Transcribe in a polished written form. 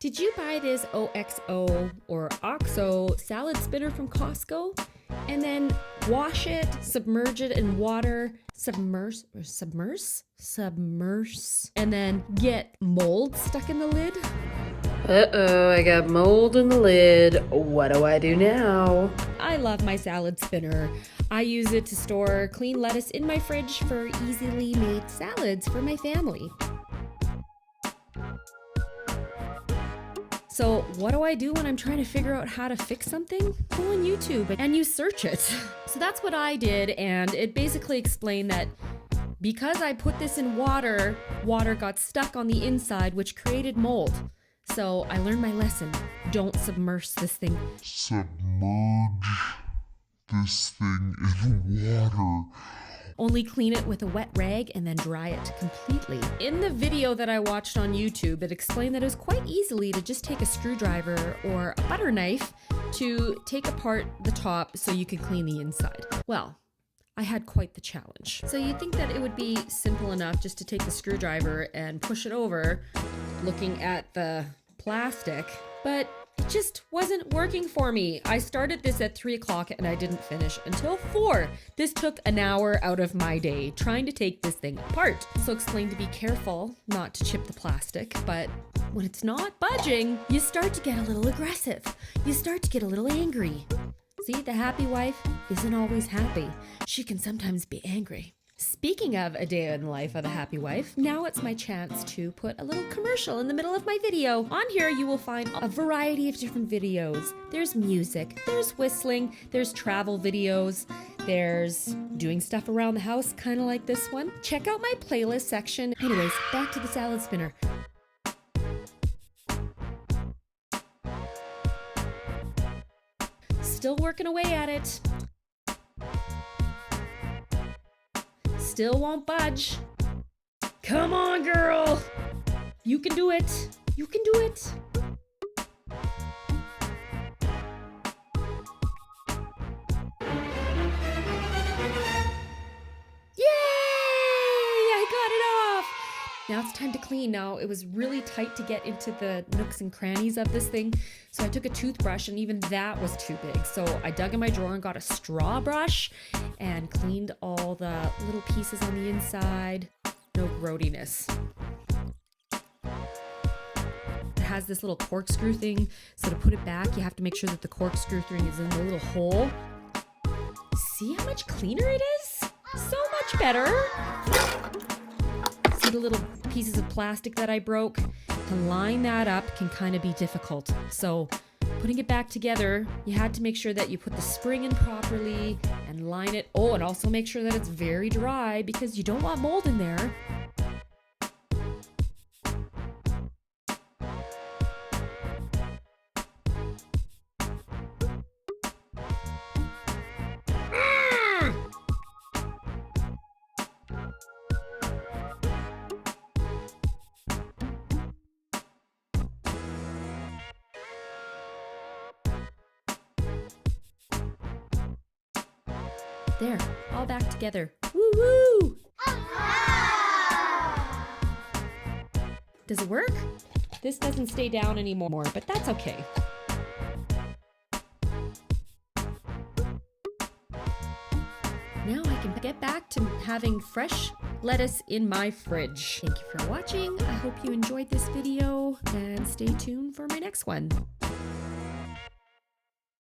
Did you buy this OXO or OXO salad spinner from Costco and then wash it, submerge it in water, submerge, and then get mold stuck in the lid? Uh-oh, I got mold in the lid. What do I do now? I love my salad spinner. I use it to store clean lettuce in my fridge for easily made salads for my family. So what do I do when I'm trying to figure out how to fix something? Go on YouTube and you search it. So that's what I did, and it basically explained that because I put this in water, water got stuck on the inside, which created mold. So I learned my lesson. Don't submerge this thing. Submerge this thing in water. Only clean it with a wet rag and then dry it completely. In the video that I watched on YouTube, it explained that it was quite easily to just take a screwdriver or a butter knife to take apart the top so you could clean the inside. Well, I had quite the challenge. So you'd think that it would be simple enough just to take the screwdriver and push it over, looking at the plastic, but it just wasn't working for me. I started this at 3 o'clock and I didn't finish until 4. This took an hour out of my day trying to take this thing apart. So explained to be careful not to chip the plastic, but when it's not budging, you start to get a little aggressive. You start to get a little angry. See, the happy wife isn't always happy. She can sometimes be angry. Speaking of a day in the life of a happy wife, now it's my chance to put a little commercial in the middle of my video. On here you will find a variety of different videos. There's music, there's whistling, there's travel videos, there's doing stuff around the house, kind of like this one. Check out my playlist section. Anyways, back to the salad spinner. Still working away at it. Still won't budge. Come on, girl. You can do it. You can do it. Yay! I got it off. Now it's time to clean. Now, it was really tight to get into the nooks and crannies of this thing, so I took a toothbrush, and even that was too big. So I dug in my drawer and got a straw brush and cleaned all the little pieces on the inside. No grody-ness. It has this little corkscrew thing, so to put it back, you have to make sure that the corkscrew thing is in the little hole. See how much cleaner it is? So much better. See the little pieces of plastic that I broke? To line that up can kind of be difficult. So putting it back together, you had to make sure that you put the spring in properly and line it. Oh, and also make sure that it's very dry because you don't want mold in there. There, all back together. Woo woo! Does it work? This doesn't stay down anymore, but that's okay. Now I can get back to having fresh lettuce in my fridge. Thank you for watching. I hope you enjoyed this video and stay tuned for my next one.